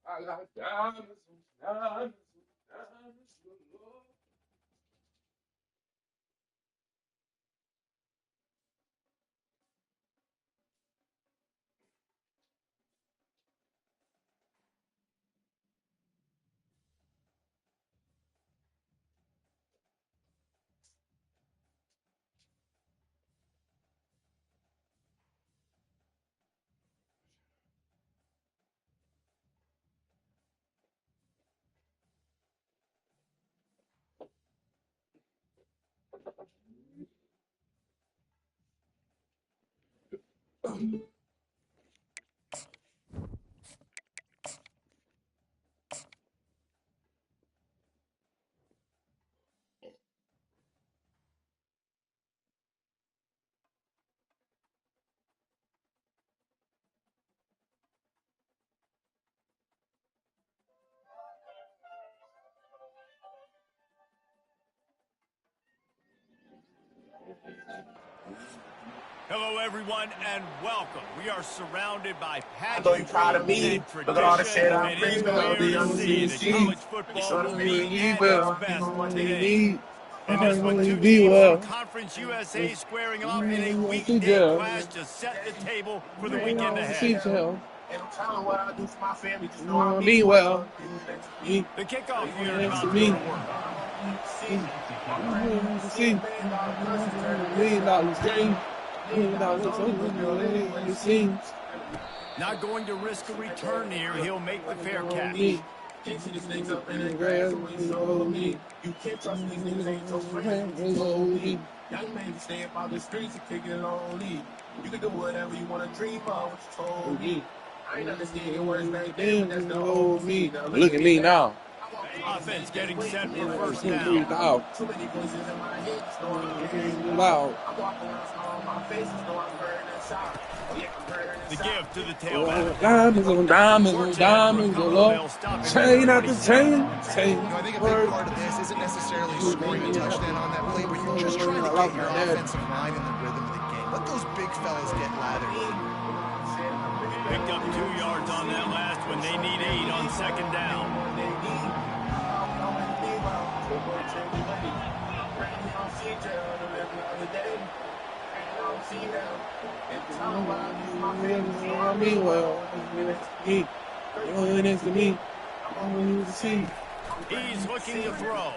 I got diamonds, diamonds, diamonds, galore. Hello, everyone, and welcome. We are surrounded by You're proud of me. Look at all the shit I'm and it's rare to see that college football will be at its best today. And this one, two teams from Conference USA squaring off in a weekday clash to set the table for the weekend ahead. And I'm telling what I do for my family. Just know I mean well. The kickoff unit about to go to work. See, $1 million game. Not going to risk a return here. He'll make the fair catch. Can't see these things up in the grass. You can't trust these niggas, ain't your friends. Young man stay up out the streets and kick it lonely. You can do whatever you want to dream of, what you told me. I ain't understand your words back then, but that's the old me. Look at me now. Offense getting set for first down. Too many voices in my head, so I'm Loud. I'm walking around on my face, so I'm burning inside. Oh yeah, I'm burning The inside. gift to the tailback. Diamonds on diamonds on diamonds galore. Chain after chain. I think a big part of this isn't necessarily scoring a touchdown on that play, but you're just trying to get your offensive line in the rhythm of the game. Let those big fellas get lathered in. Picked up 2 yards on that last one. They need 8 on second down. He's looking to throw.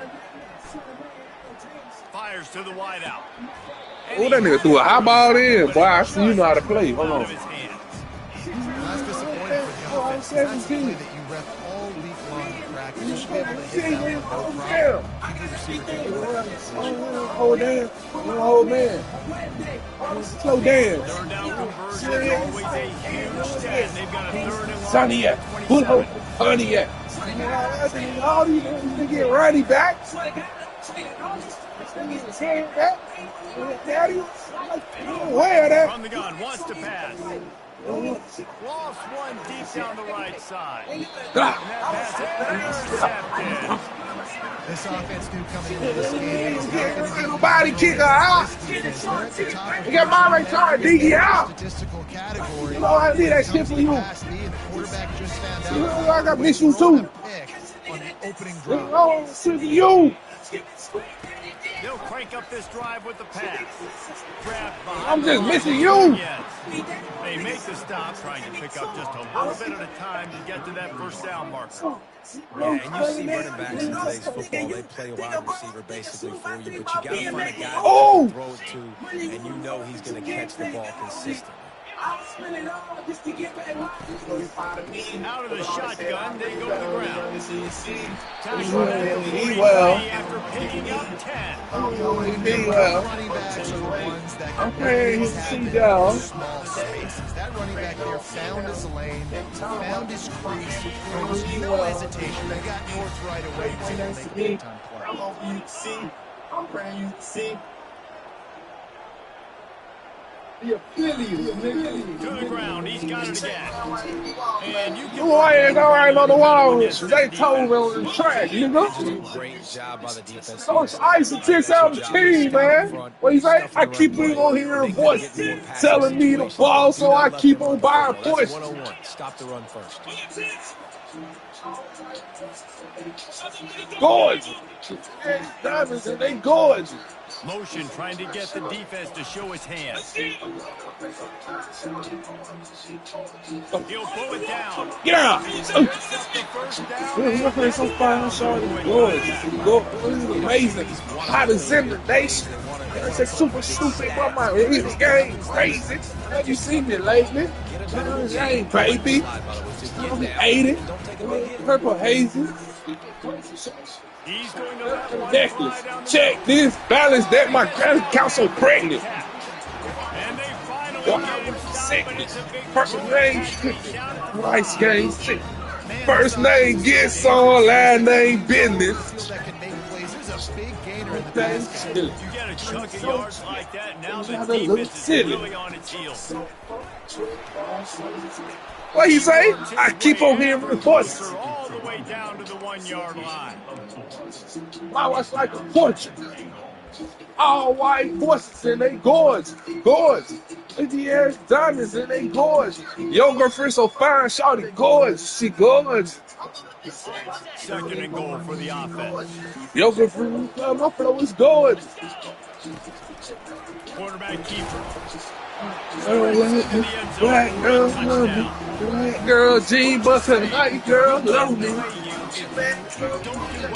Fires to the wideout. Oh, that nigga threw a high ball in. Boy, I see you know how to play. Hold on. That's disappointing for the offense. That's the play that you rep all week long in practice. You should be able to hit that with no problem. QB receiver can do that. Hold down. Hold man. Slow down. Third down conversion is always a huge stat. They've got a third and long. Sonny yet. Honey yet. All these niggas get running back. Daddy, where that? From the gun, wants to pass. Lost one deep down the right side. And that pass intercepted. This offense knew coming into this game is not going to get Body kicker out. You got my right side, Diggy out. statistical category. You know I did that shit for you. The quarterback just found You out. know I got miss you too. On the opening You drive. know, to you. They'll crank up this drive with the pass. Grabbed behind I'm just the missing line. you. Yes. They make the stop, trying to pick up just a little bit at a time to get to that first down marker. Yeah, and you see running backs in today's football, they play a wide receiver basically for you, but you got to find a guy to throw it to, and you know he's going to catch the ball consistently. Out of the shotgun, they go to the ground. Tackle Well, at the 43 well. after picking up 10. Well. Running backs are the ones that can Okay, always see have y'all. small spaces. That running back there found his lane, found his crease. There was no hesitation. They got north right away. He was able to make a big-time play. I'm praying you see. To the ground, he's got it again. And you can Boy, it's all right on the wall. They told me on the track, Just a nigga. great job by the defense. So it's ice and 6 out of the team, man. What you say? I keep on hearing a voice telling me the ball, so I keep on buying points. 101. Stop the run first. Gorgeous. Diamonds, and they gorgeous. motion trying to get the defense to show his hands. He'll pull it down. Get out. First down. We're so fine, short. Gorgeous. Amazing. Hot as in the nation. It's a super stupid, but my this game crazy. Have you seen me lately? Game, baby. I'm 80. Purple hazy. He's going to let one Necklace. Check this balance that my count so pregnant. And they finally get him stopped, but it's a big First name, rice game. First name gets on, last name business. That can make plays. There's a big gainer in the pass. You get a chunk of yards like that, now the Another defense little is really on its heels. What you say? I keep on hearing reports. All the way down to the 1 yard line. My wife's like a portrait. All white horses and they gorgeous. Gorgeous. The ass diamonds and they gorgeous. Your girlfriend so fine, shawty gorgeous. She gorgeous. Second and goal for the offense. Your girlfriend, my flow is gorgeous. Quarterback keeper. Black girl, love me. Black girl, jean butter, night girl, love me.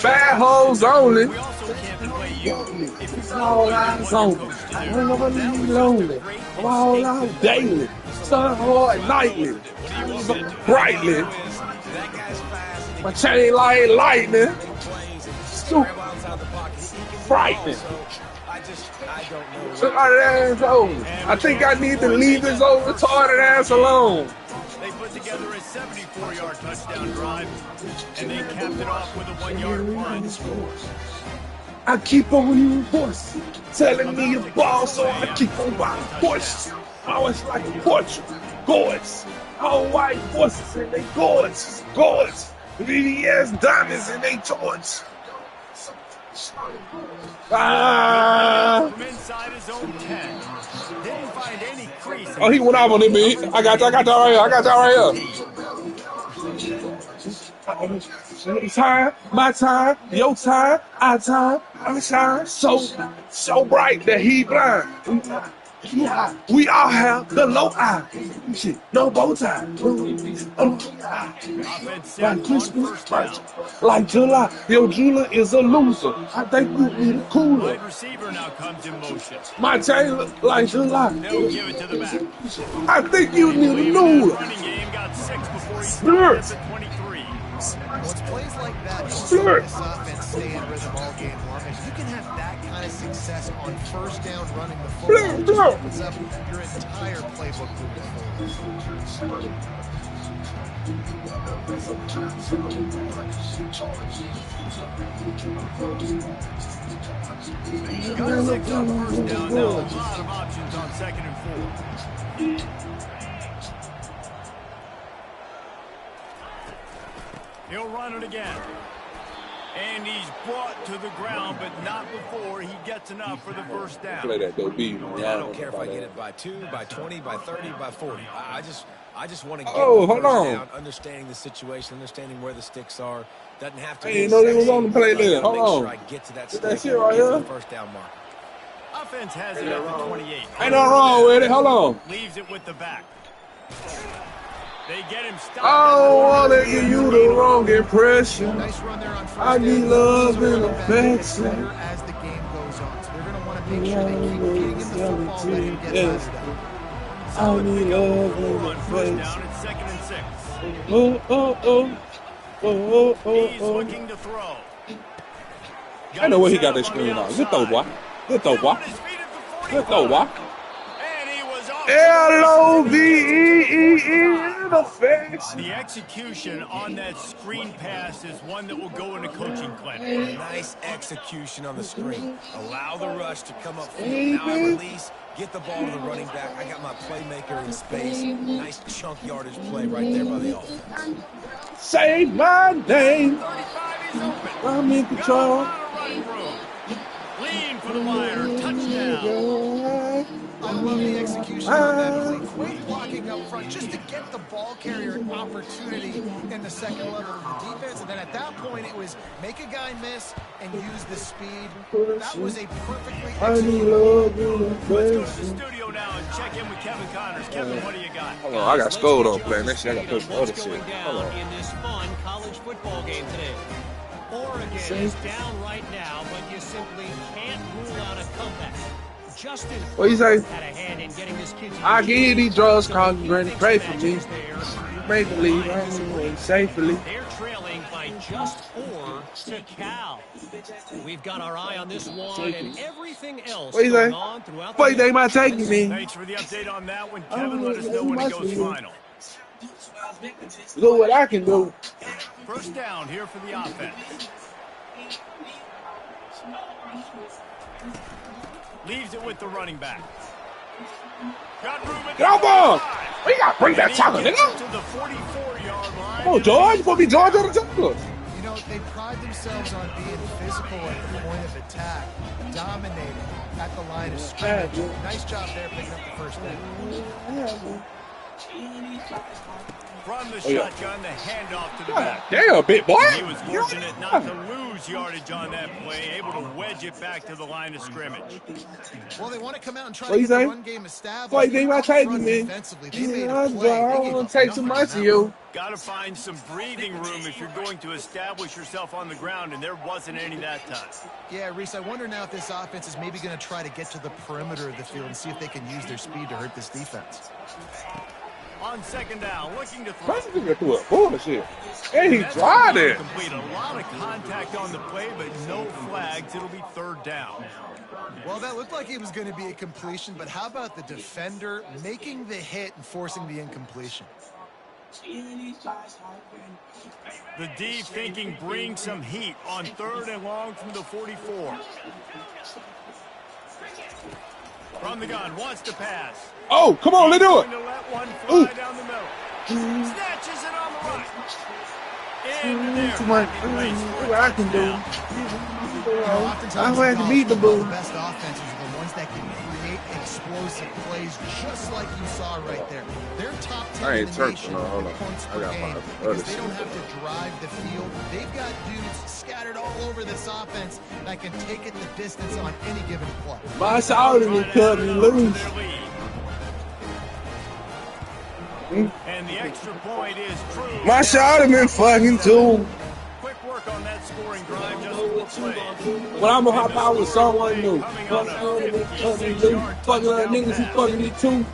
Bad hoes only. We also can't play you. It's all eyes on me. I don't know what I'm lonely. I'm all out daily. Sun hard nightly. Brightly. My chain like lightning. Stupid. Frightening. Retarded ass only. I think I need to leave this old retarded ass alone. They put together a 74-yard touchdown drive, and they capped it off with a 1 yard punt. I keep on hearing voices telling me a ball, so I keep on buying voices. Oh, it's like a portrait. Gorgeous. All white voices and they gorgeous. Gorgeous. VVS diamonds and they George. From inside his own 10. Didn't find any crease. Oh, he went off on it, man. I got that right here. I got that right here. Time, my time, your time, our time, our shine. So bright that he blind. Yeah, we all have the low eye. Shit, no bow tie. Like Christmas, like July. Yo, Julia is a loser. I think you need a cooler. Wide receiver now comes in motion. My chain look like July. They'll give it to the back. I think you need a noodle. Running game got 6 before he Splurt. stopped at 23. Well, it's plays like that Splurt. this offense stay in rhythm all game long. If you can have that kind of success on first down running the football, it just opens up your entire playbook moving forward. Got 6 on first down. Now a lot of options on 2nd and 4. He'll run it again. And he's brought to the ground, but not before he gets enough for the first down. Play that though, B. Yeah, I don't care if I get it by 2, by 20, by 30, by 40. I just want to get Oh, the hold first on. down, understanding the situation, understanding where the sticks are. Doesn't have to. I didn't know they was on the play there. Hold Make on. sure I get to that Get stick. that shit right Get to here. the first down mark. Offense has it at the 28. Ain't nothing wrong with it. Hold on. Leaves it with the back. They get him stopped. I don't want to give you the wrong impression. Nice run there on first I need down. love So and running back gets affection. better as the game goes on. So they're going to want to make sure they keep getting him the football, letting him get laddered up. solid need pickup love for in on the first face. down and 2nd and 6. He's looking to throw. I know where he set got up that on screen the on. Good throw, boy. outside. Good throw, Still boy. on his feet at the Good throw, 45. boy. And he was off to the races, and he gets it to the L-O-V-E-E-E in the 45. face. The execution on that screen pass is one that will go in a coaching clinic. Nice execution on the screen. Allow the rush to come up field. Now I Baby. release, get the ball to the running back. I got my playmaker in space. Nice chunk yardage play right there by the offense. Say my name. 35, he's open. I'm in Got a control. lot of running room. Lean for the wire. Touchdown. I love the execution on that play. Great blocking up front just to get the ball carrier an opportunity in the second level of the defense. And then at that point, it was make a guy miss and use the speed. That was a perfectly executed Let's go to the studio now and check in with Kevin Connors. Kevin, what do you got? Hold on, I got scored on playing that shit. I got to put some other shit. Hold on. In this fun college football game today. Oregon is down right now, but you simply can't rule out a comeback. Justin What you say? had a hand in getting this kid to I give you these drugs, Congress, pray for me. there. Make the league, I'm going safely. They're trailing by just 4 to Cal. We've got our eye on this one and everything else What you going say? on throughout What the you think about taking me? Thanks for the update on that one, Kevin. Let us know when it goes final. Look what I can do. First down here for the offense. Leaves it with the running back. Got room at the Come on! 45. We got to bring that tackle, And he nigga. gets it to the 44-yard line. Come on, George. You supposed to be George on the tackle. You know, they pride themselves on being physical at the point of attack, dominating at the line of scrimmage. Nice job there picking up the first down. From the shotgun, the handoff to the back. Damn, big boy. He was fortunate not to lose yardage on that play, able to wedge it back to the line of scrimmage. Well, they want to come out and try What to you get the say? run game established. What you think about taking me? Defensively, they made I a play. They don't gave want up to take too nothing much on of that you. one. Got to find some breathing room if you're going to establish yourself on the ground, and there wasn't any that time. Yeah, Reese, I wonder now if this offense is maybe going to try to get to the perimeter of the field and see if they can use their speed to hurt this defense. On second down, looking to throw. President threw a bullshit. And he tried it. Complete a lot of contact on the play, but no flags. It'll be third down. Well, that looked like it was going to be a completion, but how about the defender making the hit and forcing the incompletion? The D thinking bring some heat on third and long from the 44. From the gun, wants to pass. Oh, come on, let's do it. Going to let one fly down the middle. Snatches it on the run. Into there. Too much. Look what I can do. I'm going to beat the bull. The best offenses are the ones that can create explosive plays, just like you saw right there. They're top 10 I in ain't the Turk, nation no, hold in on. points I per got game five because other they don't shit. have to drive the field. They've got dudes scattered all over this offense that can take it the distance on any given play. My shoulders will cut me loose. And the extra point is true. My shoulder been fucking too. Quick work on that scoring drive, just 4 plays. When I'm gonna hop out with someone new. Fucking other niggas who fucking me too.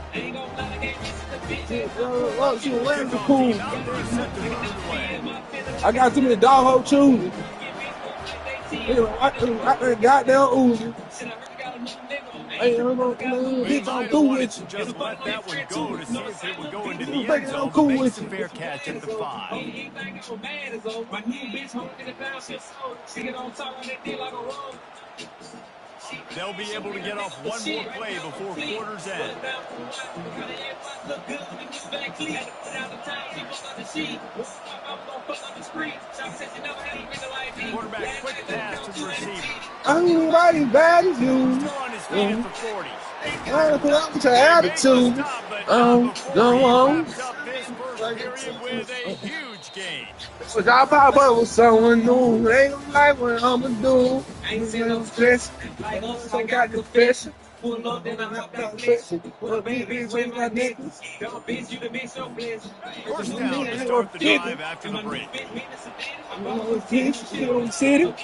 Oh, she was wearing the pool. I got too many dog hole choosing. I goddamn Uzi. Hey, bitch, I'm cool with you. Just let that one go to see if it would go into the Baby, end I'm zone. cool Makes with the you. fair catch at the 5. They'll be able to get off one more play before quarter's end. Quarterback, quick pass to the receiver. I'm right as bad as you. Still on his feet at the 40. I put up with your attitude. Go on. Wraps up this first period with a huge gain. But I pop up with someone new. They don't like what I'ma do. Ain't saying no stress. I got confession. Pull up, then I have confession. Well, baby, with my niggas. First down to start the drive after the break. I'm gonna teach you in the city.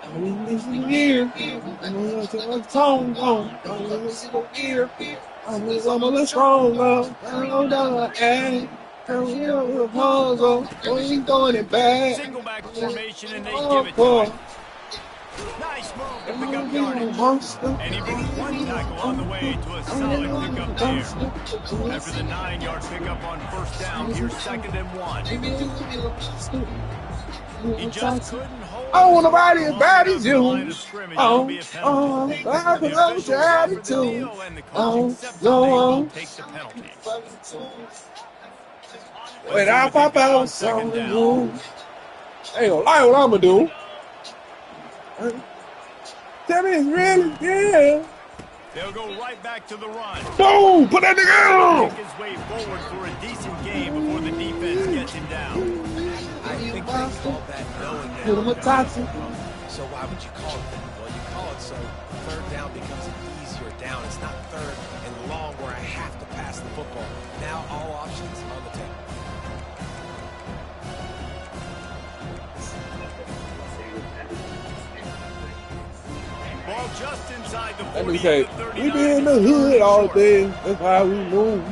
I'm in this year. I'm gonna tell the tone on. I'm gonna listen to ear. I'm a little stronger. I'm done, and I'm puzzle. Ain't doing it bad. Single back formation, and they give it to him. Nice move to pick up yardage. And he broke one tackle on the way to a solid pickup there. After the 9-yard pickup on first down, here's 2nd and 1. He just couldn't hold. I don't want nobody as bad as you. I put up your attitude. Takes the penalty. When I pop out, second down. Ain't gonna lie what I'ma do. Tell me it's really, yeah. They'll go right back to the run. Boom! Put that nigga out! Kick his way forward for a decent gain before the defense gets him down. I think they call that knowing that. Put him a toxic. So why would you call it that? Well, you call it so third down becomes an easier down. It's not third and long where I have to pass the football. Now all options on the table. Ball just inside the 40. Let me say, we be in the hood all day. That's how we move.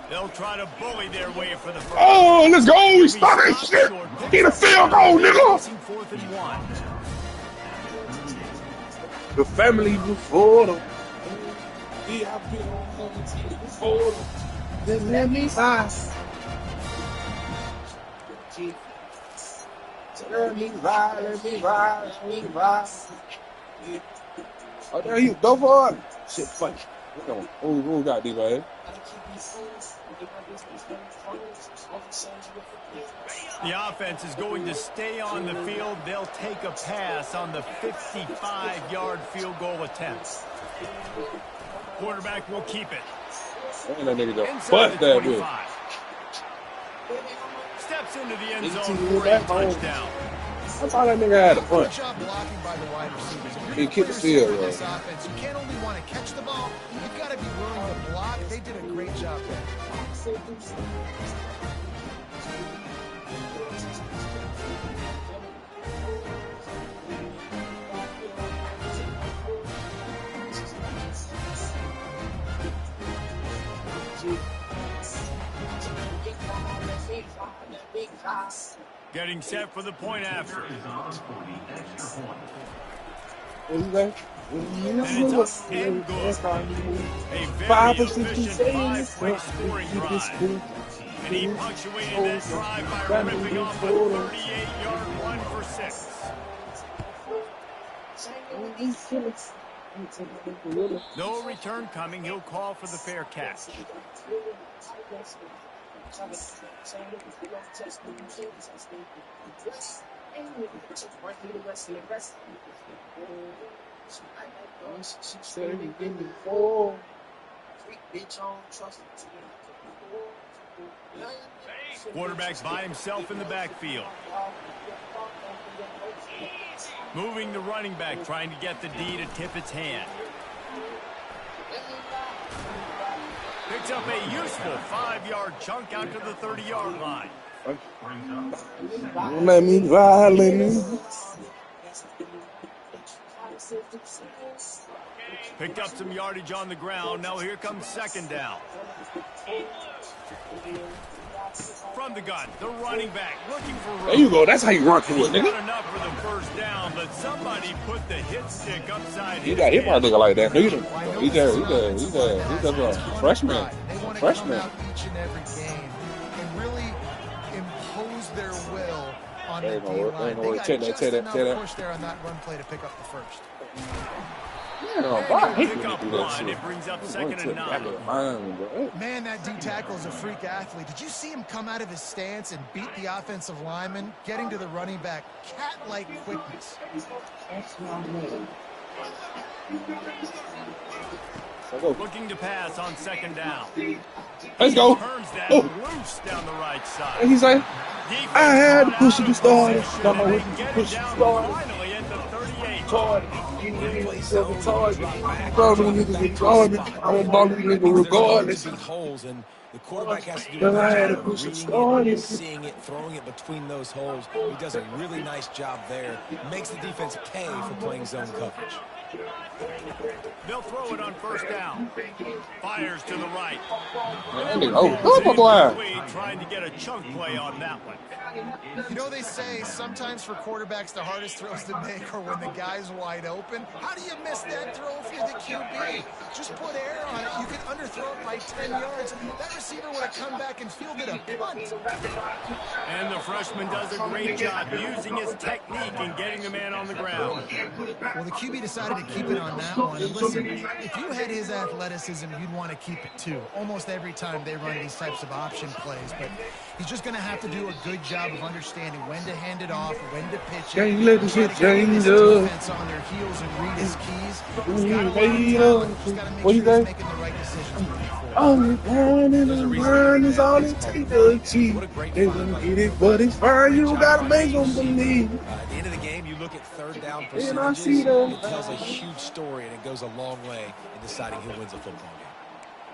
They'll try to bully their way for the first. Oh, let's go! We started shit! Get a field goal, nigga! 4th and 1. The family before them. Yeah, I've been on the before them. Just let me pass. Let me ride, let me ride, let me ride. Oh, there you go for it. Shit, fuck. Who got these right here? The offense is going to stay on the field. They'll take a pass on the 55-yard field goal attempt. Quarterback will keep it. Ain't that nigga go. Inside But the that 25. Steps into the end zone for a touchdown. I thought that nigga had a Good punch. job blocking by the wide receivers. If He you're kicked the the field, in bro. this offense, you can't only want to catch the ball, you've got to be willing to block. They did a great job there. Getting set for the point after. What you say? And it's up and good. A very 5 or efficient 6 5-point scoring drive. And he punctuated that drive by ripping off a 38-yard run for 6. No return coming. He'll call for the fair catch. Quarterback by himself in the backfield. Moving the running back, trying to get the D to tip its hand. Picks up a useful 5-yard chunk out to the 30-yard line. Don't let me violate. Picked up some yardage on the ground. Now here comes 2nd down. From the gun, the running back looking for room. There you go. That's how you run through it, Not nigga. enough for the first down, but somebody put the hit stick upside He his got hit by a head. nigga like that. He's a freshman. They want to Freshman. come out each and every game and really impose their will on the Ain't gonna work. D-line. Ain't gonna They work. got Take that, just take that, enough take that. push there on that run play to pick up the first. Yeah, bro, I hate Pick when up you do that one. shit. It brings up Run 2nd to and the back 9. of the line, bro. Man, that D-tackle is a freak athlete. Did you see him come out of his stance and beat the offensive lineman, getting to the running back? Cat-like quickness. Looking to pass on 2nd down. Let's go. Turns that Oh. loose down the right And side. he's like, Defense I had to got push out the of start. position, Got my and they whistle to get it push the down start. finally at the 38. Brother, niggas retarded. I'm a ball nigga regardless. There's holes, and the quarterback has to do a Then I good had to job push the of start. reading it, seeing it, throwing it between those holes. He does a really nice job there. Makes the defense pay for playing zone coverage. They'll throw it on first down. Fires to the right. Trying to get a chunk play on that one. You know, they say sometimes for quarterbacks the hardest throws to make are when the guy's wide open. How do you miss that throw if you're the QB? Just put air on it. You can underthrow it by 10 yards. That receiver would have come back and fielded a punt. And the freshman does a great job using his technique and getting the man on the ground. Well, the QB decided to keep it on that one. And listen, if you had his athleticism, you'd want to keep it too. Almost every time they run these types of option plays. But he's just going to have to do a good job of understanding when to hand it off, when to pitch it. Can't let this shit change defense on their heels and read his keys. He's got a lot of talent. He's got to make sure he's making the right decisions. Only one in the world is all it takes to achieve. They gonna get it, but it's fine. You gotta make them believe. At the end of the game, you look at third down And I percentages. see them. It tells a huge story, and it goes a long way in deciding who wins a football game.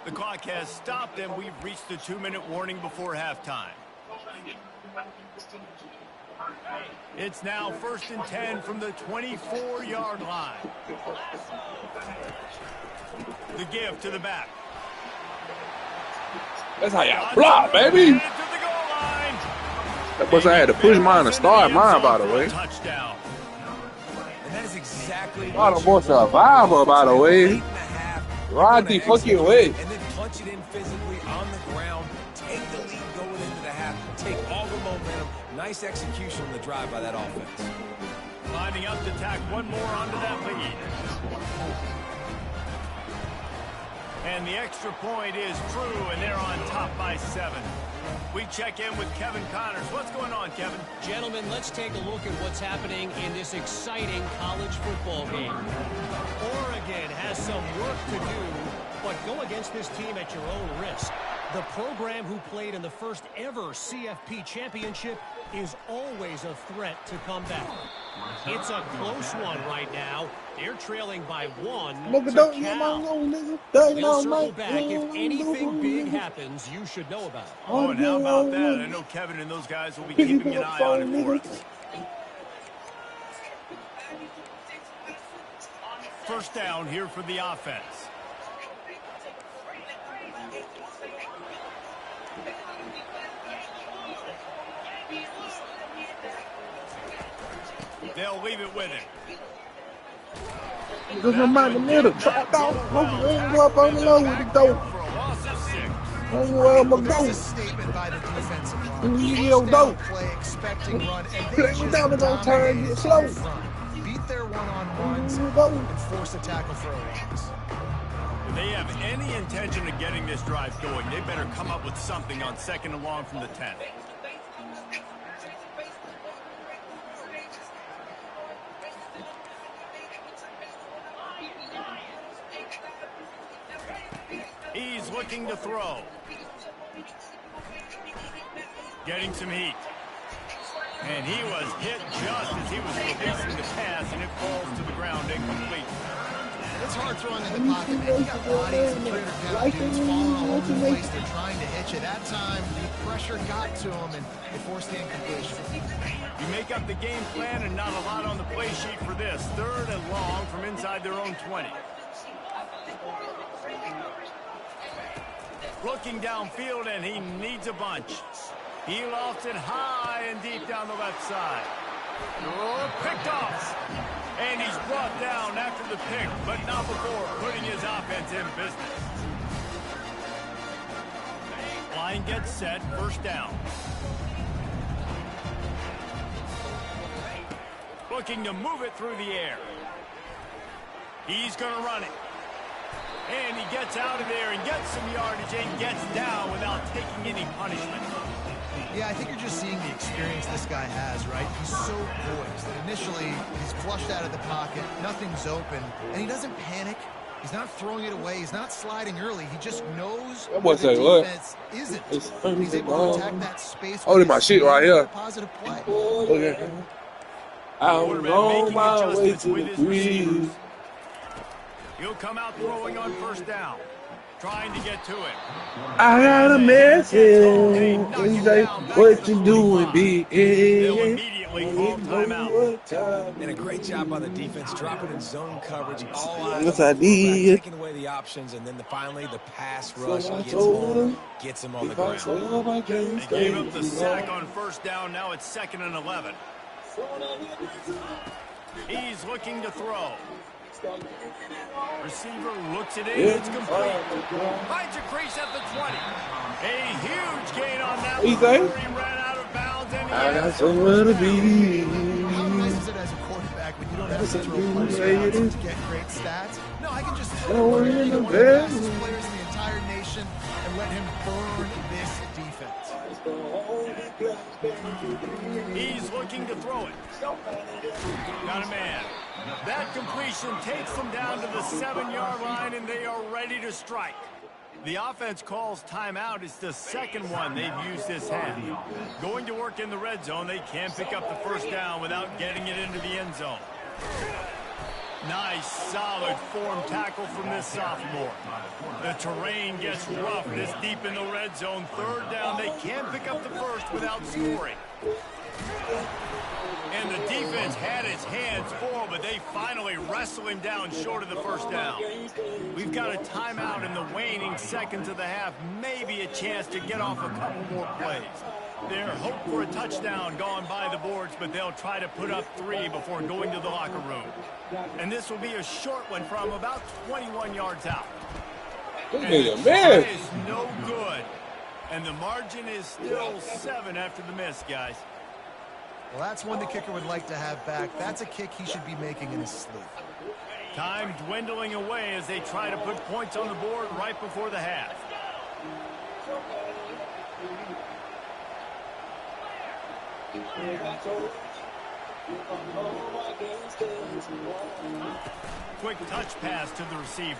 The clock has stopped, and we've reached the 2-minute warning before halftime. It's now 1st and 10 from the 24-yard line. The give to the back. That's how y'all block, baby. That was I had to push mine and start mine, by the way. Touchdown. And that is exactly What a boy survivor, by the way. Ride the fucking way. And then punch it in physically on the ground. Take the lead going into the half. Take all the momentum. Nice execution on the drive by that offense. Lining up to tack one more onto that lead. And the extra point is true, and they're on top by 7. We check in with Kevin Connors. What's going on, Kevin? Gentlemen, let's take a look at what's happening in this exciting college football game. Oregon has some work to do, but go against this team at your own risk. The program who played in the first ever CFP championship is always a threat to come back. It's a close one right now. They're trailing by 1 to Cal. We'll circle back if anything big happens you should know about. Oh, and how about that? I know Kevin and those guys will be keeping an eye on it for us. First down here for the offense. They'll leave it with him. Look at my middle. Trap out. Go up on the low with the dope. For a loss of 6. Where I'm going to That's a go. statement by the defensive line. Yo, dope. Play, expecting run, and They just down the wrong turn, get slow. beat their one-on-ones and force a tackle for a loss. If they have any intention of getting this drive going, they better come up with something on 2nd and long from the 10. He's looking to throw. Getting some heat. And he was hit just as he was releasing the pass, and it falls to the ground incomplete. It's hard throwing in the pocket, man. You got bodies and 300-pound dudes falling all over the place. They're trying to hit you. That time, the pressure got to him, and they forced the incompletion. You make up the game plan, and not a lot on the play sheet for this. 3rd and long from inside their own 20. Looking downfield, and he needs a bunch. He lofts it high and deep down the left side. Oh, picked off. And he's brought down after the pick, but not before putting his offense in business. Line gets set, first down. Looking to move it through the air. He's going to run it. And he gets out of there and gets some yardage and gets down without taking any punishment. Yeah, I think you're just seeing the experience this guy has, right? He's so poised that initially he's flushed out of the pocket, nothing's open, and he doesn't panic. He's not throwing it away. He's not sliding early. He just knows where the defense isn't. He's able to attack that space. Holding my shit right here. Positive play. Okay. I'm on my way to the breeze. He'll come out throwing on first down. Trying to get to it. I got a message. He's like, what you doing, big? They'll immediately call timeout. And a great job by the defense, dropping in zone coverage, all eyes Yes, on I the quarterback, did. taking away the options, and then finally the pass So rush I gets told home, him, gets him on the if I ground. told my games, They gave up the sack on first down. Now it's 2nd and 11. He's looking to throw. Receiver looks it in. It's complete. Finds a crease at the 20. A huge gain on that one. He ran out of bounds. And I got somewhere to be. How nice is it as a quarterback when you don't have to throw close routes to get great stats? No, I can just throw one of the fastest players in the entire nation and let him burn this defense. he's looking to throw it. Got a man. That completion takes them down to the 7-yard line, and they are ready to strike. The offense calls timeout. It's the second one they've used this half. Going to work in the red zone. They can't pick up the first down without getting it into the end zone. Nice, solid form tackle from this sophomore. The terrain gets rough this deep in the red zone. Third down. They can't pick up the first without scoring. And the defense had its hands full, but they finally wrestle him down short of the first down. We've got a timeout in the waning seconds of the half. Maybe a chance to get off a couple more plays. Their hope for a touchdown gone by the boards, but they'll try to put up 3 before going to the locker room. And this will be a short one from about 21 yards out. And the try is no good. And the margin is still 7 after the miss, guys. Well, that's one the kicker would like to have back. That's a kick he should be making in his sleep. Time dwindling away as they try to put points on the board right before the half. Quick touch pass to the receiver.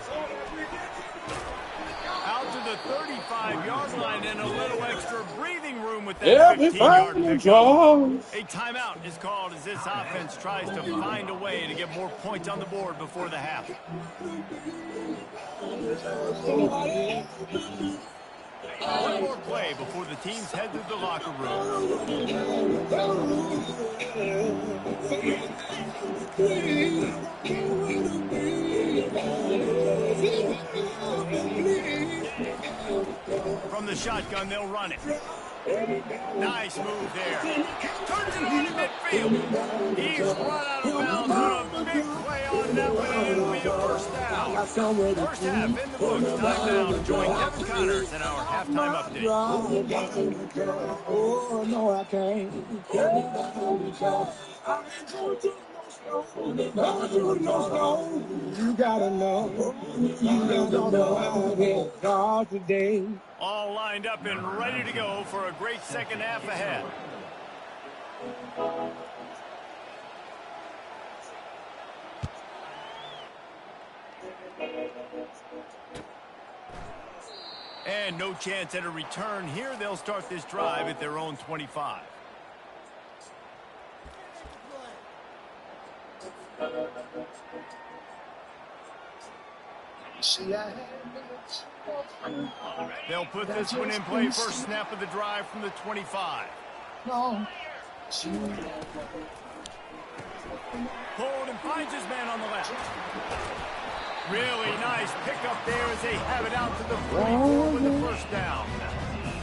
Out to the 35-yard line and a little extra breathing room with that 15-yard pickup. A timeout is called as this offense tries to find a way to get more points on the board before the half. One more play before the teams head to the locker room. From the shotgun, they'll run it. Nice move there. Turns it on in midfield. He's run out of bounds on a big play on that one, and it'll be a first down. First half in the books. Time now to join Kevin Connors in our halftime update. Oh, no, I can't. You gotta know. You gotta know how to God today. All lined up and ready to go for a great second half ahead. And no chance at a return here. They'll start this drive at their own 25. They'll put this one in play. First snap of the drive from the 25. Hold and finds his man on the left. Really nice pickup there as they have it out to the 44 with the first down.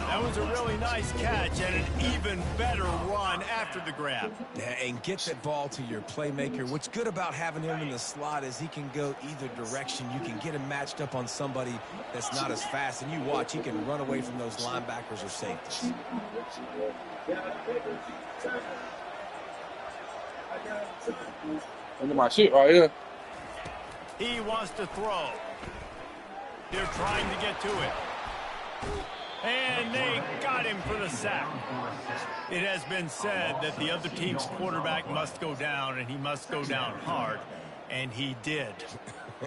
That was a really nice catch and an even better run after the grab. Yeah, and get that ball to your playmaker. What's good about having him in the slot is he can go either direction. You can get him matched up on somebody that's not as fast, and you watch, he can run away from those linebackers or safeties. Look at my shit right here. He wants to throw. They're trying to get to it. And they got him for the sack. It has been said that the other team's quarterback must go down, and he must go down hard. And he did.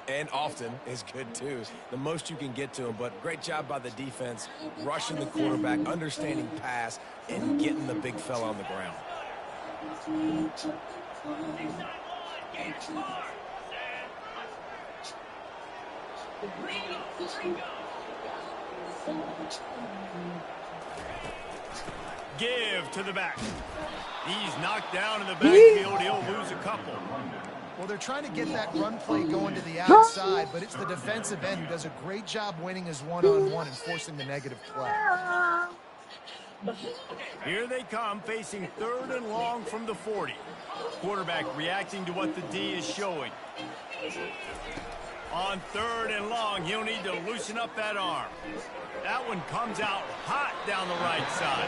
And often is good, too. The most you can get to him, but great job by the defense, rushing the quarterback, understanding pass, and getting the big fella on the ground. Give to the back. He's knocked down in the backfield. He'll lose a couple. Well, they're trying to get that run play going to the outside, but it's the defensive end who does a great job winning his one-on-one and forcing the negative play. Here they come, facing 3rd and long from the 40. Quarterback reacting to what the D is showing. On 3rd and long, he'll need to loosen up that arm. That one comes out hot down the right side.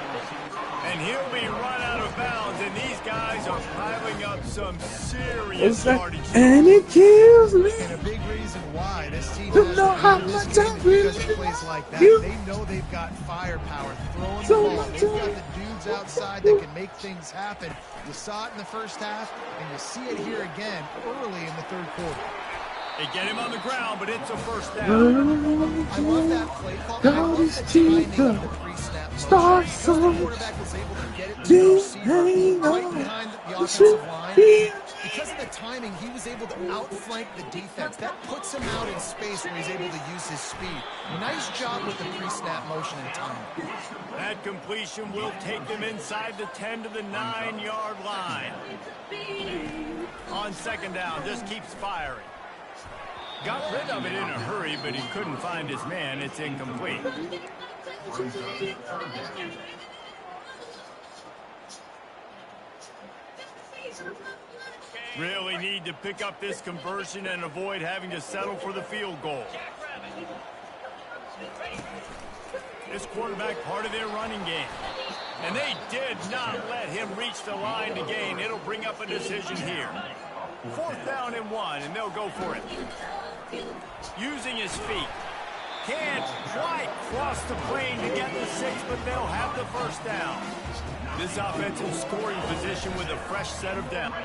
And he'll be run out of bounds, and these guys are piling up some serious yardage. And it kills me. And a big reason why this team You has know how to win this much game I is because really of plays like that. you. They know they've got firepower throwing the So ball. much They've got the dudes outside that can make things happen. You saw it in the first half, and you see it here again early in the 3rd quarter. They get him on the ground, but it's a first down. I love that play call. I love the timing of the pre-snap motion. Because the quarterback was able to get it to the receiver right behind the offensive line. Because of the timing, he was able to outflank the defense. That puts him out in space where he's able to use his speed. Nice job with the pre-snap motion and timing. That completion will take them inside the 10 to the 9-yard line. On 2nd down, just keeps firing. Got rid of it in a hurry, but he couldn't find his man. It's incomplete. Really need to pick up this conversion and avoid having to settle for the field goal. This quarterback part of their running game. And they did not let him reach the line to gain. It'll bring up a decision here. 4th down and 1, and they'll go for it. Using his feet. Can't quite cross the plane to get the 6, but they'll have the first down. This offensive scoring position with a fresh set of downs.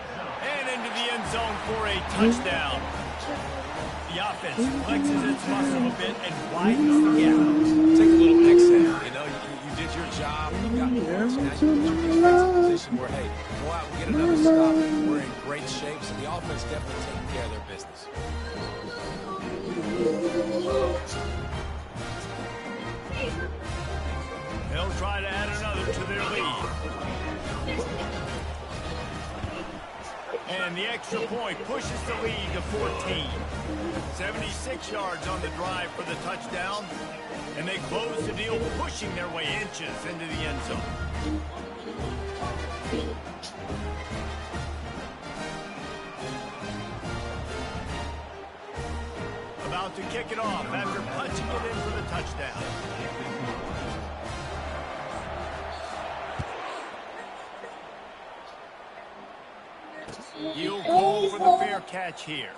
And into the end zone for a touchdown. The offense flexes its muscle a bit and widens the gap. Take a little exhale. You know, you did your job. You got points. Now you put your defense in a position where, hey, go out and get another stop. We're in great shape, so the offense definitely taking care of their business. They'll try to add another to their lead. And the extra point pushes the lead to 14. 76 yards on the drive for the touchdown. And they close the deal, pushing their way inches into the end zone. About to kick it off after punching it in for the touchdown. He'll go for the fair catch here.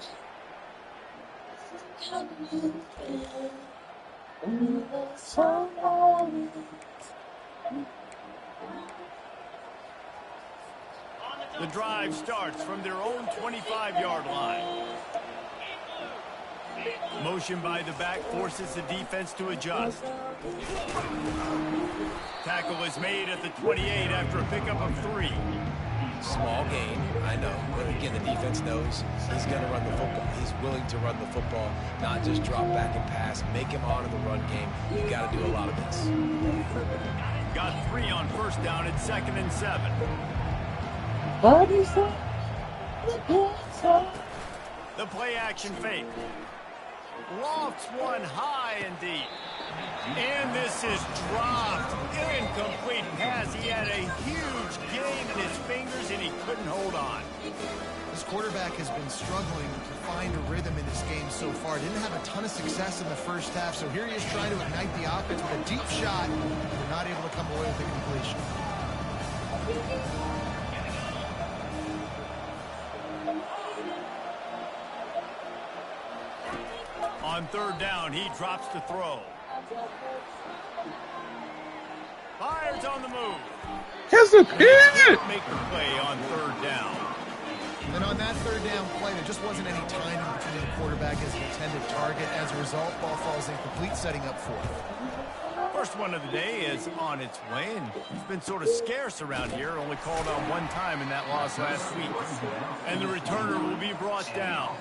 The drive starts from their own 25-yard line. Motion by the back forces the defense to adjust. Tackle is made at the 28 after a pickup of 3. Small gain, I know. But again, the defense knows he's going to run the football. He's willing to run the football, not just drop back and pass, make him honor the run game. You got to do a lot of this. Got 3 on 1st down at 2nd and 7. The play action fake. Lofts one high and deep. And this is dropped. Incomplete pass. He had a huge gain in his fingers, and he couldn't hold on. This quarterback has been struggling to find a rhythm in this game so far. Didn't have a ton of success in the first half, so here he is trying to ignite the offense with a deep shot. They're not able to come away with a completion. On 3rd down, he drops to throw. Fires on the move. Here's the pin. Make the play on 3rd down. And on that 3rd down play, there just wasn't any timing between the quarterback and his intended target. As a result, ball falls incomplete, setting up 4th. First one of the day is on its way, and he's been sort of scarce around here, only called on 1 time in that loss last week. And the returner will be brought down.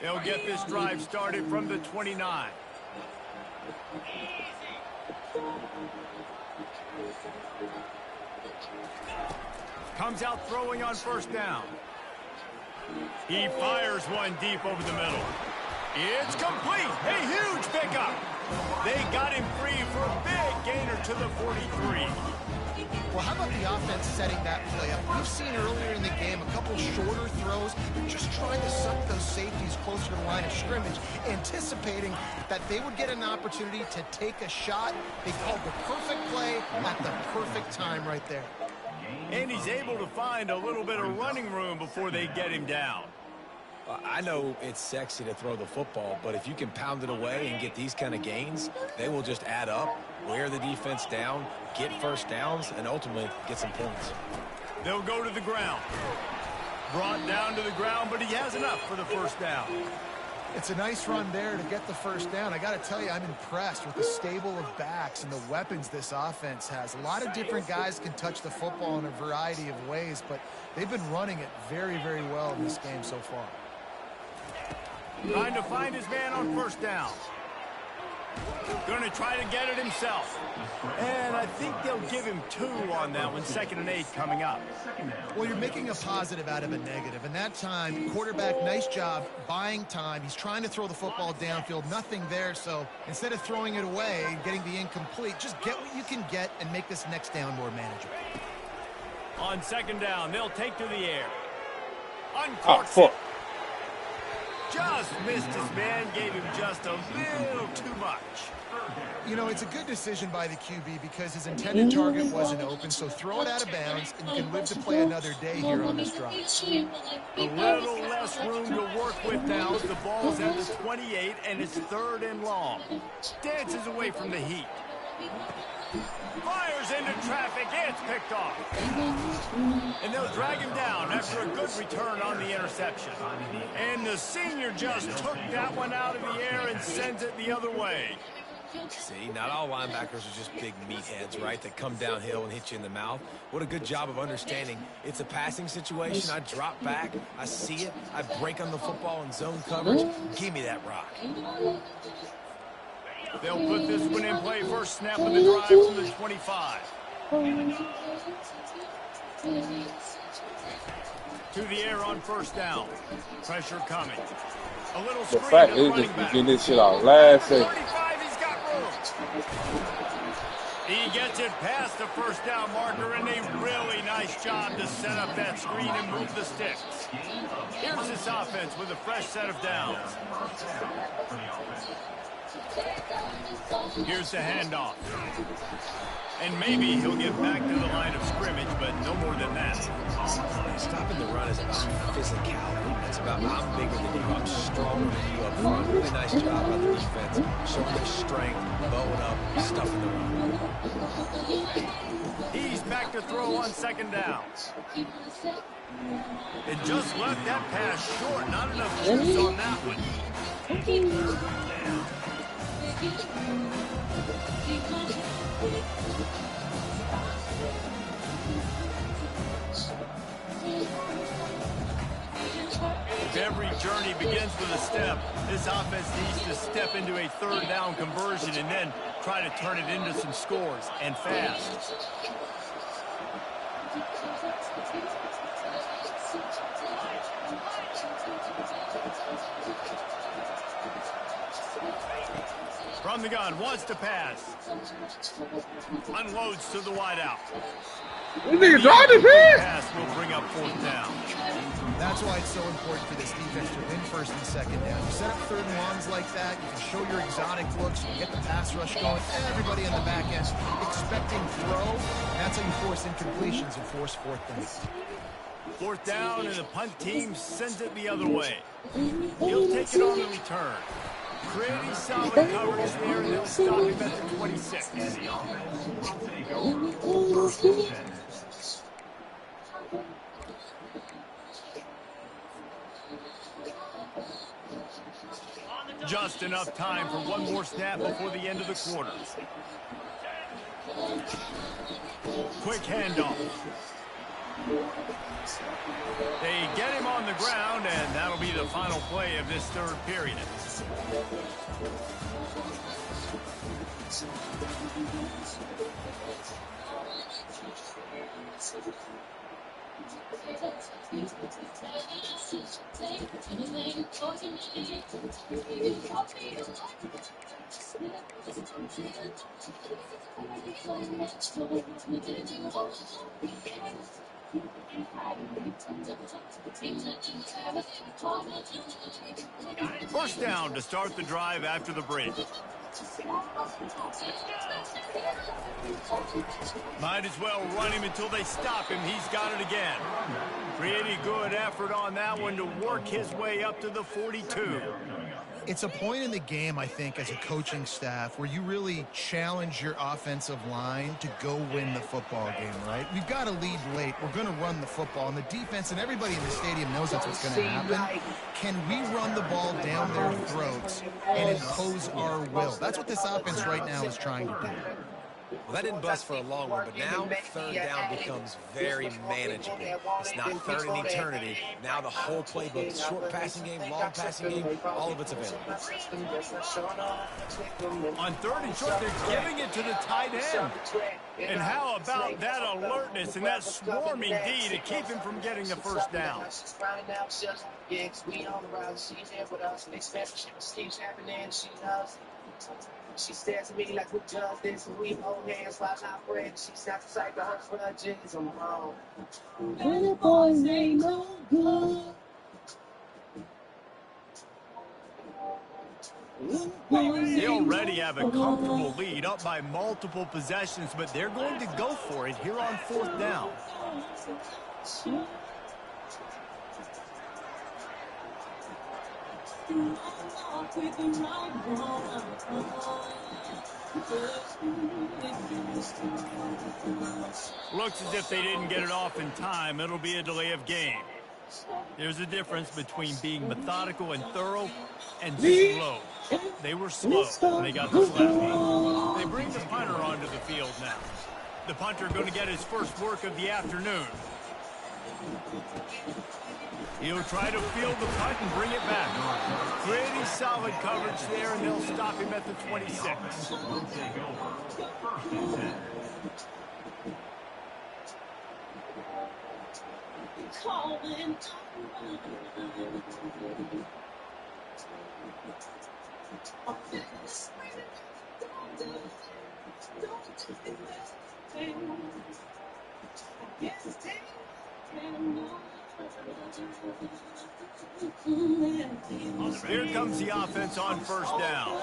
They'll get this drive started from the 29. Comes out throwing on first down. He fires one deep over the middle. It's complete. A huge pickup. They got him free for a big gainer to the 43. Well, how about the offense setting that play up? We've seen earlier in the game a couple shorter throws, just trying to suck those safeties closer to the line of scrimmage, anticipating that they would get an opportunity to take a shot. They called the perfect play at the perfect time right there. And he's able to find a little bit of running room before they get him down. Well, I know it's sexy to throw the football, but if you can pound it away and get these kind of gains, they will just add up, wear the defense down, get first downs, and ultimately get some points. They'll go to the ground. Brought down to the ground, but he has enough for the first down. It's a nice run there to get the first down. I got to tell you, I'm impressed with the stable of backs and the weapons this offense has. A lot of different guys can touch the football in a variety of ways, but they've been running it very, very well in this game so far. Trying to find his man on first down. Going to try to get it himself. And I think they'll give him 2 on that one. 2nd and 8 coming up. Well, you're making a positive out of a negative. And that time, quarterback, nice job buying time. He's trying to throw the football downfield. Nothing there. So instead of throwing it away and getting the incomplete, just get what you can get and make this next down more manageable. On 2nd down, they'll take to the air. Oh, fuck. Just missed his man, gave him just a little too much. You know, it's a good decision by the QB because his intended target wasn't open, so throw it out of bounds, and you can live to play another day here on this drive. A little less room to work with now as the ball's at the 28, and it's 3rd and long. Dances away from the heat. Fires into traffic, it's picked off. And they'll drag him down after a good return on the interception. And the senior just took that one out of the air and sends it the other way. See, not all linebackers are just big meatheads, right, that come downhill and hit you in the mouth. What a good job of understanding. It's a passing situation. I drop back. I see it. I break on the football in zone coverage. Give me that rock. They'll put this one in play. First snap of the drive from the 25. To the air on first down. Pressure coming. A little The screen fact to the is running just back. getting this shit out last second. 35, he's got room. He gets it past the first down marker, and a really nice job to set up that screen and move the sticks. Here's this offense with a fresh set of downs. Here's the handoff. And maybe he'll get back to the line of scrimmage, but no more than that. Stopping the run is about physicality. It's about I'm bigger than you, I'm stronger than you up front. Really nice job by the defense, showing their strength, bowing up, stuffing the run. He's back to throw on 2nd down. It just left that pass short. Not enough juice on that one. If every journey begins with a step, this offense needs to step into a 3rd down conversion and then try to turn it into some scores, and fast. From the gun, wants to pass. Unloads to the wideout. This nigga dropped his head. Pass will bring up 4th down. That's why it's so important for this defense to win 1st and 2nd down. You set up 3rd and longs like that, you can show your exotic looks, you get the pass rush going, everybody on the back end expecting throw, and that's how you force incompletions and force 4th down. 4th down, and the punt team sends it the other way. He'll take it on the return. Pretty solid coverage there, and they'll stop him at the 26. Just enough time for one more snap before the end of the quarter. Quick handoff. They get him on the ground, and that'll be the final play of this third period. First down to start the drive after the break. Might as well run him until they stop him. He's got it again. Pretty good effort on that one to work his way up to the 42. It's a point in the game, I think, as a coaching staff where you really challenge your offensive line to go win the football game, right? We've got to lead late. We're going to run the football. And the defense and everybody in the stadium knows that's what's going to happen. Can we run the ball down their throats and impose our will? That's what this offense right now is trying to do. Well, that didn't bust for a long one, but now third down becomes very manageable. It's not third in eternity. Now the whole playbook, short passing game, long passing game, all of it's available. On third and short, they're giving it to the tight end. And how about that alertness and that swarming D to keep him from getting the first down? She stares at me like who does this, and we hold hands while I pray. She's not the type of her grudges, I'm wrong. Little boys ain't no good. They already have a comfortable lead, up by multiple possessions, but they're going to go for it here on fourth down. Looks as if they didn't get it off in time. It'll be a delay of game. There's a difference between being methodical and thorough and slow. They were slow when they got the flag. They bring the punter onto the field now. The punter going to get his first work of the afternoon. He'll try to field the punt and bring it back. Pretty solid coverage there, and they'll stop him at the 26. Here comes the offense on first down.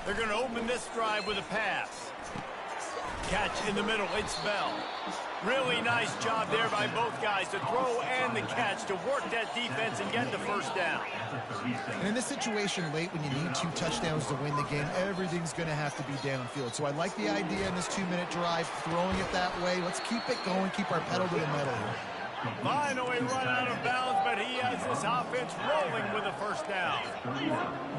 They're going to open this drive with a pass. Catch in the middle, it's Bell. Really nice job there by both guys to throw and the catch to work that defense and get the first down. And in this situation late when you need 2 touchdowns to win the game, everything's going to have to be downfield. So I like the idea in this 2-minute drive, throwing it that way. Let's keep it going, keep our pedal to the metal here. Finally run out of bounds, but he has this offense rolling with a first down.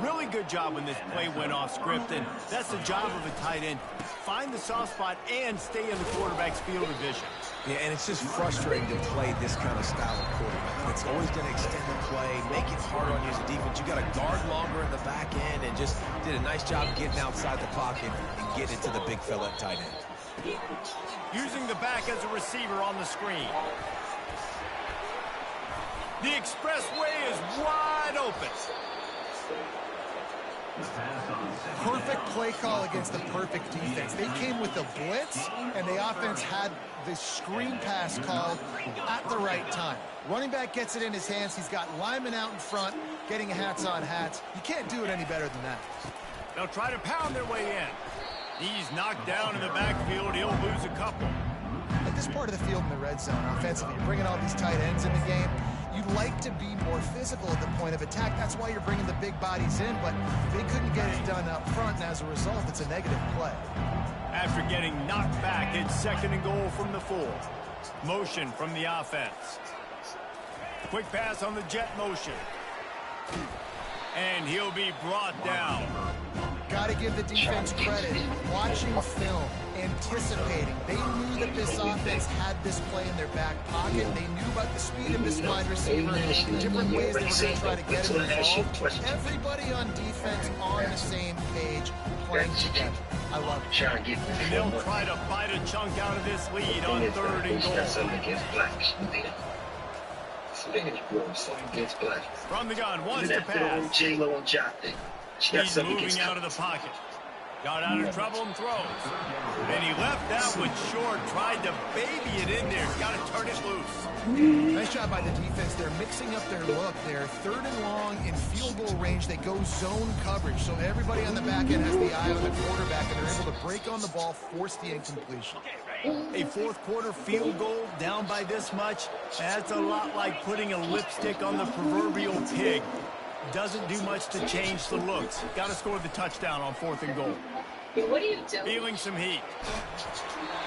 Really good job when this play went off script, and that's the job of a tight end. Find the soft spot and stay in the quarterback's field of vision. Yeah, and it's just frustrating to play this kind of style of quarterback. It's always going to extend the play, make it harder on you as a defense. You got to guard longer in the back end, and just did a nice job getting outside the pocket and getting into the big fella at tight end. Using the back as a receiver on the screen. The expressway is wide open. Perfect play call against the perfect defense. They came with the blitz, and the offense had the screen pass called at the right time. Running back gets it in his hands. He's got linemen out in front, getting hats on hats. You can't do it any better than that. They'll try to pound their way in. He's knocked down in the backfield. He'll lose a couple. At this part of the field in the red zone, offensively, you're bringing all these tight ends in the game. You'd like to be more physical at the point of attack. That's why you're bringing the big bodies in, but they couldn't get it done up front, and as a result, it's a negative play. After getting knocked back, it's 2nd and goal from the 4. Motion from the offense. Quick pass on the jet motion. And he'll be brought down. got to give the defense credit. Watching film, anticipating. They knew that this offense had this play in their back pocket. They knew about the speed of this wide receiver, the different ways they were going to try to get him involved. Everybody on defense on the same page, playing together. I love it. And they'll try to bite a chunk out of this lead on 3rd and goal. From the gun, wants to pass. He's moving out of the pocket. Got out of trouble and throws. And he left that one short. Tried to baby it in there. He's got to turn it loose. Nice job by the defense. They're mixing up their look. They're 3rd and long in field goal range. They go zone coverage. So everybody on the back end has the eye on the quarterback, and they're able to break on the ball, force the incompletion. A 4th quarter field goal down by this much, that's a lot like putting a lipstick on the proverbial pig. Doesn't do much to change the looks. Got to score the touchdown on 4th and goal. What are you doing? Feeling some heat.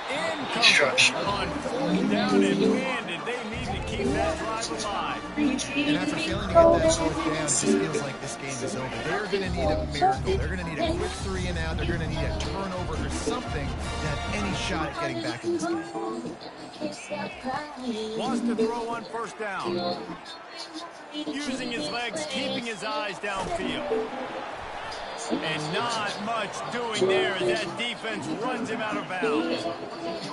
Incomplete on 4th down, and man, did they need to keep that drive alive. And after failing to get that 4th down, it just feels like this game is over. They're going to need a miracle. They're going to need a quick 3 and out. They're going to need a turnover or something to have any shot at getting back in this game. Wants to throw on 1st down. Using his legs, keeping his eyes downfield. And not much doing there as that defense runs him out of bounds.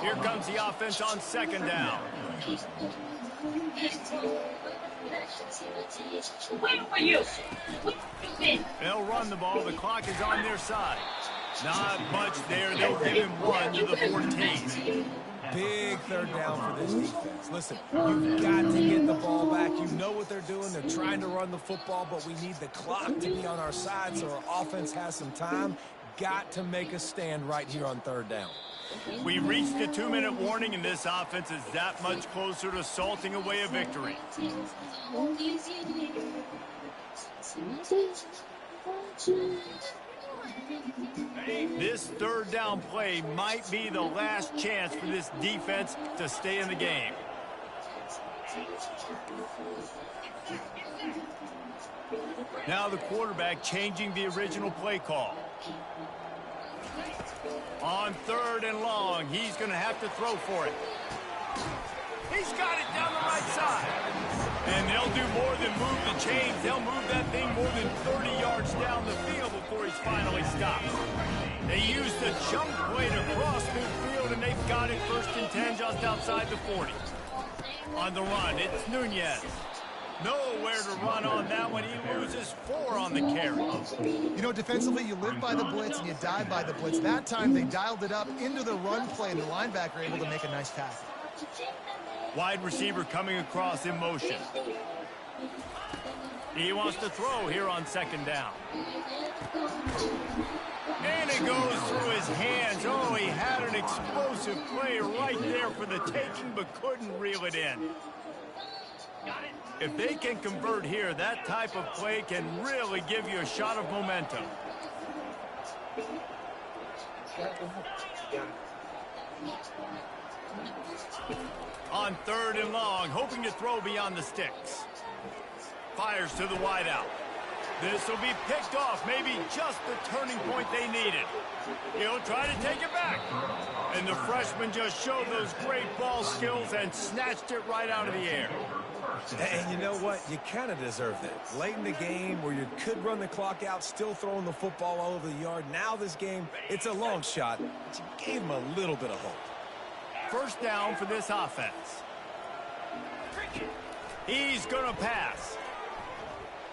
Here comes the offense on 2nd down. Where were you? They'll run the ball. The clock is on their side. Not much there. They'll give him 1 to the 14. Big 3rd down for this defense. Listen, you've got to get the ball back. You know what they're doing. They're trying to run the football, but we need the clock to be on our side so our offense has some time. Got to make a stand right here on 3rd down. We reached a 2-minute warning, and this offense is that much closer to salting away a victory. This 3rd down play might be the last chance for this defense to stay in the game. Now the quarterback changing the original play call. On 3rd and long, he's going to have to throw for it. He's got it down the right side. And they'll do more than move the chains. They'll move that thing more than 30 yards down the field before he's finally stopped. They used the jump play to cross midfield, and they've got it 1st and 10 just outside the 40. On the run, it's Ncaa. Nowhere to run on that one. He loses 4 on the carry. You know, defensively, you live by the blitz and you die by the blitz. That time, they dialed it up into the run play, and the linebacker able to make a nice tackle. Wide receiver coming across in motion. He wants to throw here on 2nd down. And it goes through his hands. Oh, he had an explosive play right there for the taking, but couldn't reel it in. If they can convert here, that type of play can really give you a shot of momentum. On 3rd and long, hoping to throw beyond the sticks. Fires to the wideout. This will be picked off, maybe just the turning point they needed. He'll try to take it back. And the freshman just showed those great ball skills and snatched it right out of the air. And you know what? You kind of deserve that. Late in the game where you could run the clock out, still throwing the football all over the yard. Now this game, it's a long shot, but you gave him a little bit of hope. 1st down for this offense. He's going to pass.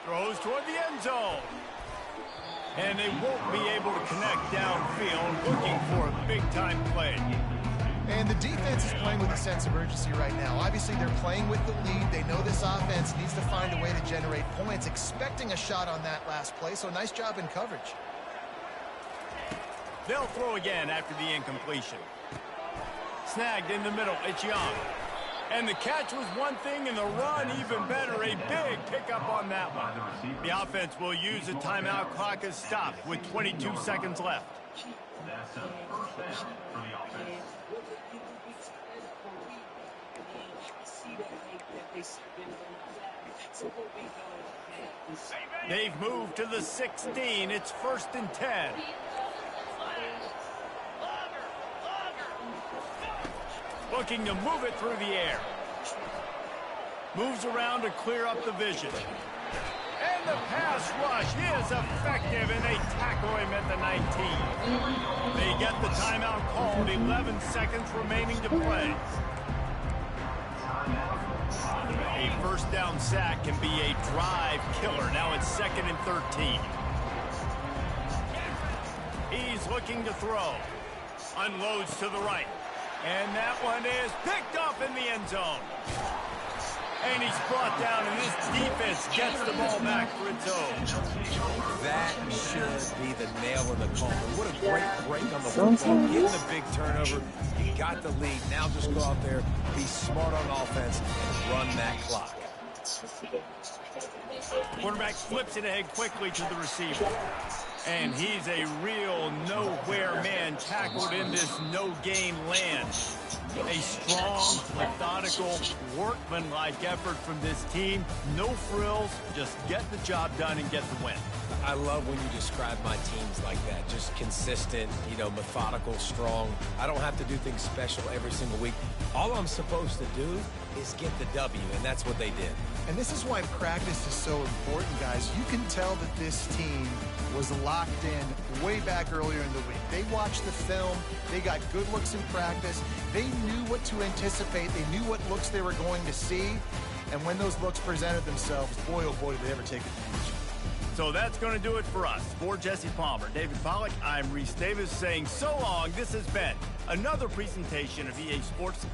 Throws toward the end zone. And they won't be able to connect downfield, looking for a big-time play. And the defense is playing with a sense of urgency right now. Obviously, they're playing with the lead. They know this offense needs to find a way to generate points, expecting a shot on that last play, so nice job in coverage. They'll throw again after the incompletion. Snagged in the middle, it's Young. And the catch was one thing, and the run even better. A big pickup on that one. The offense will use the timeout. Clock is stopped with 22 seconds left. They've moved to the 16. It's 1st and 10. Looking to move it through the air. Moves around to clear up the vision. And the pass rush is effective, and they tackle him at the 19. They get the timeout called, 11 seconds remaining to play. A first down sack can be a drive killer. Now it's 2nd and 13. He's looking to throw. Unloads to the right. And that one is picked up in the end zone. And he's brought down, and this defense gets the ball back for its own. That should be the nail in the coffin. What a great break on the football. Getting the big turnover. You got the lead. Now just go out there, be smart on offense, and run that clock. Quarterback flips it ahead quickly to the receiver. And he's a real nowhere man tackled in this no-gain land. A strong, methodical, workmanlike effort from this team. No frills, just get the job done and get the win. I love when you describe my teams like that. Just consistent, methodical, strong. I don't have to do things special every single week. All I'm supposed to do is get the W, and that's what they did. And this is why practice is so important, guys. You can tell that this team was locked in way back earlier in the week. They watched the film. They got good looks in practice. They knew what to anticipate. They knew what looks they were going to see. And when those looks presented themselves, boy, oh boy, did they ever take advantage. So that's going to do it for us. For Jesse Palmer, David Pollack, I'm Reese Davis saying so long. This has been another presentation of EA Sports